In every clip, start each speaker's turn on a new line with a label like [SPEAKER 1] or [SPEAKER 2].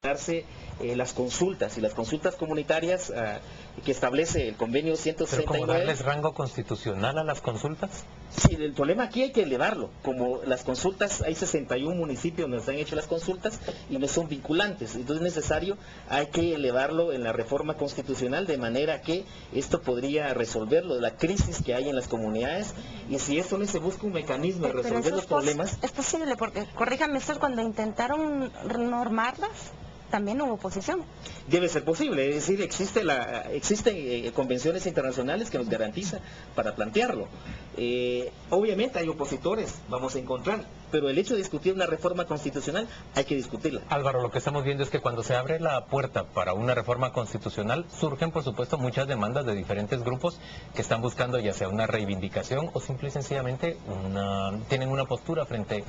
[SPEAKER 1] darse las consultas y las consultas comunitarias que establece el convenio
[SPEAKER 2] ¿Pero
[SPEAKER 1] 169.
[SPEAKER 2] cómo darles rango constitucional a las consultas?
[SPEAKER 1] Sí, el problema aquí hay que elevarlo. Como las consultas, hay 61 municipios donde se han hecho las consultas y no son vinculantes. Entonces es necesario, hay que elevarlo en la reforma constitucional de manera que esto podría resolverlo, la crisis que hay en las comunidades. Y si esto no se busca un mecanismo de resolver los problemas.
[SPEAKER 3] Es posible, porque, corríjame usted, cuando intentaron normarlas, también hubo oposición.
[SPEAKER 1] Debe ser posible, es decir, existen convenciones internacionales que nos garantizan para plantearlo. Obviamente hay opositores, vamos a encontrar, pero el hecho de discutir una reforma constitucional hay que discutirla.
[SPEAKER 2] Álvaro, lo que estamos viendo es que cuando se abre la puerta para una reforma constitucional, surgen por supuesto muchas demandas de diferentes grupos que están buscando ya sea una reivindicación o simple y sencillamente tienen una postura frente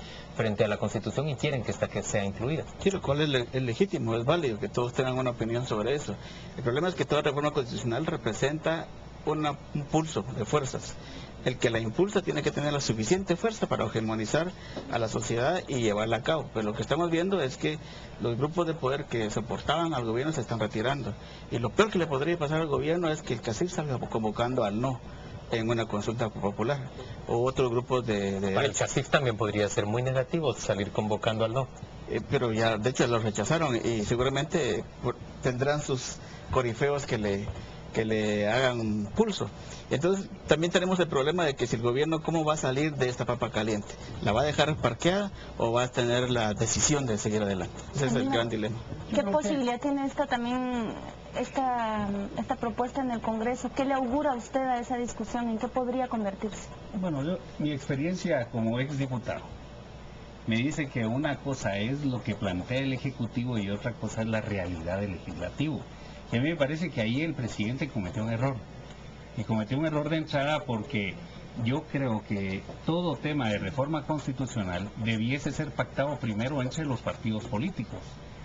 [SPEAKER 2] a la Constitución y quieren que sea incluida.
[SPEAKER 4] Sí, lo cual es legítimo, es válido que todos tengan una opinión sobre eso. El problema es que toda reforma constitucional representa un pulso de fuerzas. El que la impulsa tiene que tener la suficiente fuerza para hegemonizar a la sociedad y llevarla a cabo. Pero lo que estamos viendo es que los grupos de poder que soportaban al gobierno se están retirando. Y lo peor que le podría pasar al gobierno es que el CACIF salga convocando al no en una consulta popular. O otros grupos
[SPEAKER 2] Para el CACIF también podría ser muy negativo salir convocando al no.
[SPEAKER 4] Pero ya, de hecho, lo rechazaron y seguramente tendrán sus corifeos que le hagan pulso. Entonces, también tenemos el problema de que si el gobierno, ¿cómo va a salir de esta papa caliente? ¿La va a dejar parqueada o va a tener la decisión de seguir adelante? Ese es el gran dilema.
[SPEAKER 3] ¿Qué posibilidad tiene esta propuesta en el Congreso? ¿Qué le augura a usted a esa discusión? ¿En qué podría convertirse?
[SPEAKER 5] Bueno, mi experiencia como exdiputado me dice que una cosa es lo que plantea el Ejecutivo y otra cosa es la realidad del Legislativo. Y a mí me parece que ahí el presidente cometió un error. Y cometió un error de entrada porque yo creo que todo tema de reforma constitucional debiese ser pactado primero entre los partidos políticos.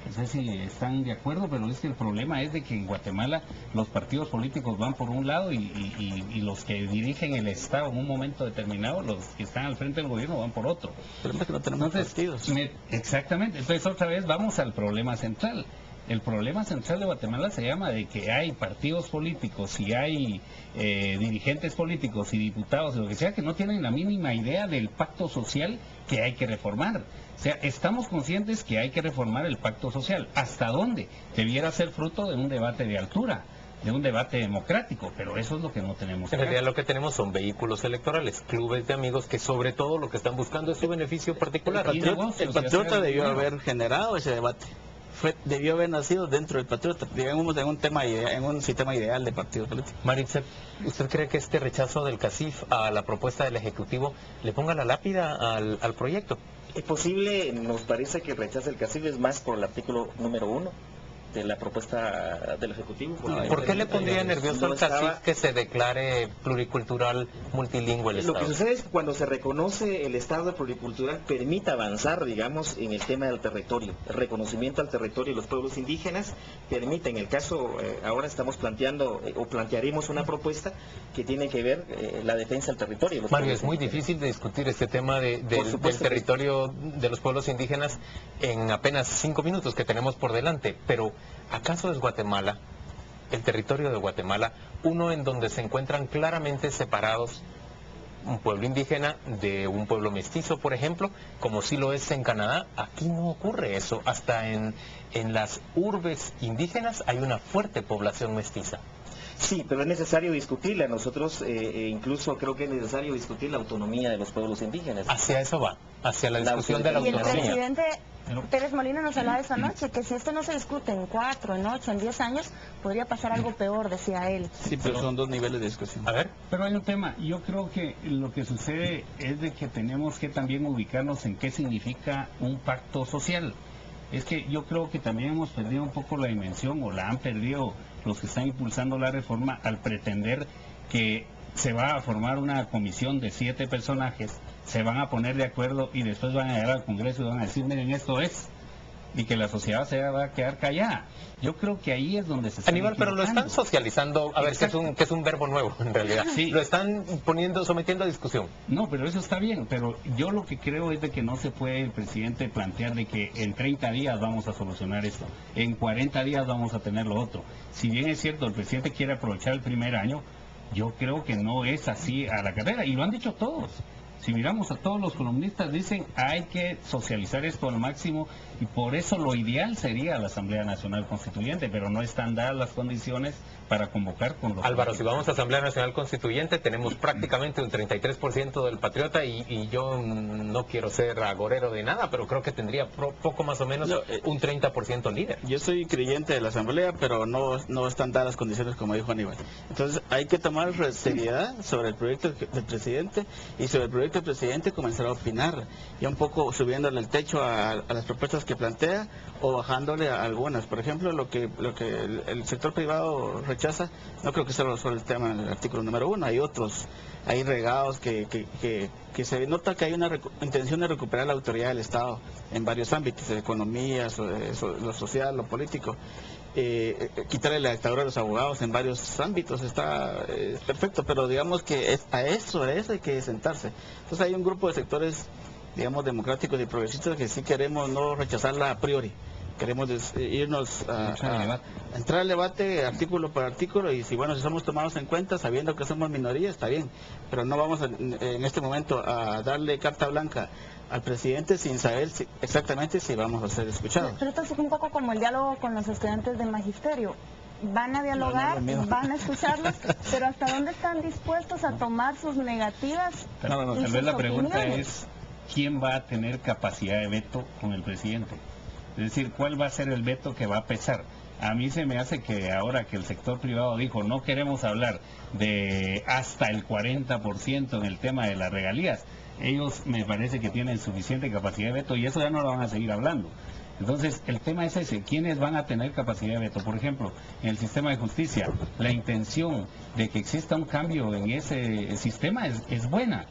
[SPEAKER 5] No sé si están de acuerdo, pero es que el problema es de que en Guatemala los partidos políticos van por un lado y los que dirigen el Estado en un momento determinado, los que están al frente del gobierno, van por otro.
[SPEAKER 4] Pero es que no tenemos partidos.
[SPEAKER 5] Exactamente, entonces otra vez vamos al problema central. El problema central de Guatemala se llama de que hay partidos políticos y hay dirigentes políticos y diputados, lo que sea, que no tienen la mínima idea del pacto social que hay que reformar. O sea, estamos conscientes que hay que reformar el pacto social. ¿Hasta dónde? Debiera ser fruto de un debate de altura, de un debate democrático, pero eso es lo que no tenemos.
[SPEAKER 2] En realidad lo que tenemos son vehículos electorales, clubes de amigos que sobre todo lo que están buscando es su beneficio particular.
[SPEAKER 4] El Patriota debió haber generado ese debate. Debió haber nacido dentro del Patriota, digamos, en un sistema ideal de partido político.
[SPEAKER 2] Maritza, ¿usted cree que este rechazo del CACIF a la propuesta del Ejecutivo le ponga la lápida al proyecto?
[SPEAKER 1] Es posible, nos parece que el rechazo del CACIF es más por el artículo número 1 de la propuesta del Ejecutivo.
[SPEAKER 2] ¿Por qué le pondría nervioso al CACIF que se declare pluricultural, multilingüe el Estado?
[SPEAKER 1] Lo que sucede es que cuando se reconoce el Estado pluricultural permite avanzar, digamos, en el tema del territorio. El reconocimiento al territorio de los pueblos indígenas permite, en el caso, ahora estamos planteando o plantearemos una propuesta que tiene que ver la defensa del territorio.
[SPEAKER 2] Mario, es muy difícil de discutir este tema del territorio de los pueblos indígenas en apenas 5 minutos que tenemos por delante, pero ¿acaso es Guatemala, el territorio de Guatemala, uno en donde se encuentran claramente separados un pueblo indígena de un pueblo mestizo, por ejemplo, como sí lo es en Canadá? Aquí no ocurre eso. Hasta en las urbes indígenas hay una fuerte población mestiza.
[SPEAKER 1] Sí, pero es necesario discutirla. Nosotros incluso creo que es necesario discutir la autonomía de los pueblos indígenas.
[SPEAKER 2] Hacia eso va, hacia la discusión de la autonomía.
[SPEAKER 3] Y el presidente Pérez Molina nos hablaba esta noche, que si esto no se discute en 4, en 8, en 10 años, podría pasar algo peor, decía él.
[SPEAKER 4] Sí, pero son dos niveles de discusión.
[SPEAKER 2] A ver.
[SPEAKER 5] Pero hay un tema, yo creo que lo que sucede es de que tenemos que también ubicarnos en qué significa un pacto social. Es que yo creo que también hemos perdido un poco la dimensión, o la han perdido los que están impulsando la reforma, al pretender que se va a formar una comisión de 7 personajes, se van a poner de acuerdo y después van a llegar al Congreso y van a decir, miren, esto es. y que la sociedad se va a quedar callada. Yo creo que ahí es donde se está
[SPEAKER 2] Aníbal, pero lo están socializando, a ver, que es un verbo nuevo en realidad.
[SPEAKER 5] Sí.
[SPEAKER 2] Lo están sometiendo a discusión.
[SPEAKER 5] No, pero eso está bien, pero yo lo que creo es de que no se puede el presidente plantear de que en 30 días vamos a solucionar esto, en 40 días vamos a tener lo otro. Si bien es cierto, el presidente quiere aprovechar el primer año, yo creo que no es así a la carrera, y lo han dicho todos. Si miramos a todos los columnistas, dicen hay que socializar esto al máximo, y por eso lo ideal sería la Asamblea Nacional Constituyente, pero no están dadas las condiciones para convocar con los...
[SPEAKER 2] Álvaro, si vamos a Asamblea Nacional Constituyente, tenemos prácticamente un 33% del patriota, y yo no quiero ser agorero de nada, pero creo que tendría poco más o menos un 30% líder.
[SPEAKER 4] Yo soy creyente de la Asamblea, pero no están dadas las condiciones, como dijo Aníbal. Entonces hay que tomar seriedad sobre el proyecto del presidente, y sobre el proyecto del presidente comenzar a opinar, ya un poco subiéndole el techo a las propuestas que plantea, o bajándole a algunas. Por ejemplo, lo que el sector privado rechaza, no creo que sea solo el tema del artículo número 1, hay otros, hay regados que se nota que hay una intención de recuperar la autoridad del Estado en varios ámbitos, economía, lo social, lo político. Quitarle la dictadura a los abogados en varios ámbitos está perfecto, pero digamos que a eso hay que sentarse. Entonces hay un grupo de sectores, digamos, democráticos y progresistas que sí queremos no rechazarla a priori. Queremos irnos a entrar al debate artículo por artículo, y si somos tomados en cuenta sabiendo que somos minoría, está bien, pero no vamos en este momento a darle carta blanca al presidente sin saber exactamente si vamos a ser escuchados.
[SPEAKER 3] Pero esto es un poco como el diálogo con los estudiantes de magisterio. Van a dialogar, van a escucharlos, pero ¿hasta dónde están dispuestos a tomar sus negativas?
[SPEAKER 5] Tal
[SPEAKER 3] y
[SPEAKER 5] vez
[SPEAKER 3] sus
[SPEAKER 5] la pregunta
[SPEAKER 3] opiniones?
[SPEAKER 5] es, ¿quién va a tener capacidad de veto con el presidente? Es decir, ¿cuál va a ser el veto que va a pesar? A mí se me hace que ahora que el sector privado dijo no queremos hablar de hasta el 40% en el tema de las regalías, ellos me parece que tienen suficiente capacidad de veto, y eso ya no lo van a seguir hablando. Entonces, el tema es ese, ¿quiénes van a tener capacidad de veto? Por ejemplo, en el sistema de justicia, la intención de que exista un cambio en ese sistema es buena.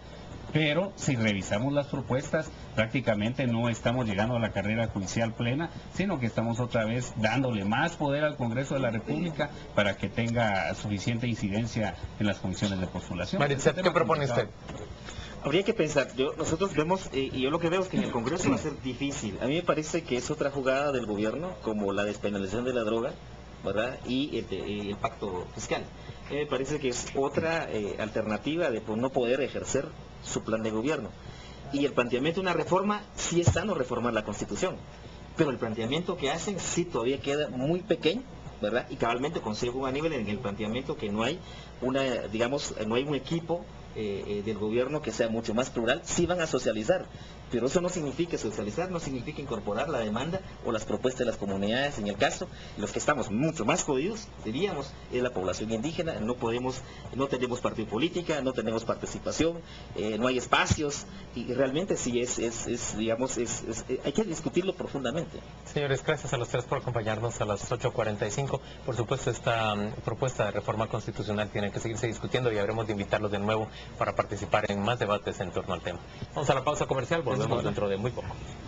[SPEAKER 5] Pero si revisamos las propuestas, prácticamente no estamos llegando a la carrera judicial plena, sino que estamos otra vez dándole más poder al Congreso de la República para que tenga suficiente incidencia en las comisiones de postulación.
[SPEAKER 2] Maritza, ¿qué propone usted?
[SPEAKER 1] Habría que pensar, nosotros vemos, y yo lo que veo es que en el Congreso va a ser difícil. A mí me parece que es otra jugada del gobierno, como la despenalización de la droga, ¿verdad? Y el pacto fiscal. Me parece que es otra alternativa de no poder ejercer su plan de gobierno. Y el planteamiento de una reforma, sí es sano reformar la Constitución, pero el planteamiento que hacen sí todavía queda muy pequeño, ¿verdad? Y cabalmente consigo un nivel en el planteamiento que no hay no hay un equipo del gobierno que sea mucho más plural. Sí van a socializar, pero eso no significa socializar, no significa incorporar la demanda o las propuestas de las comunidades. En el caso, los que estamos mucho más jodidos, diríamos, es la población indígena. No tenemos partido política, no tenemos participación, no hay espacios, y realmente sí hay que discutirlo profundamente.
[SPEAKER 2] Señores, gracias a los tres por acompañarnos a las 8:45. Por supuesto, esta propuesta de reforma constitucional tiene que seguirse discutiendo, y habremos de invitarlos de nuevo para participar en más debates en torno al tema. Vamos a la pausa comercial, volvemos dentro de muy poco.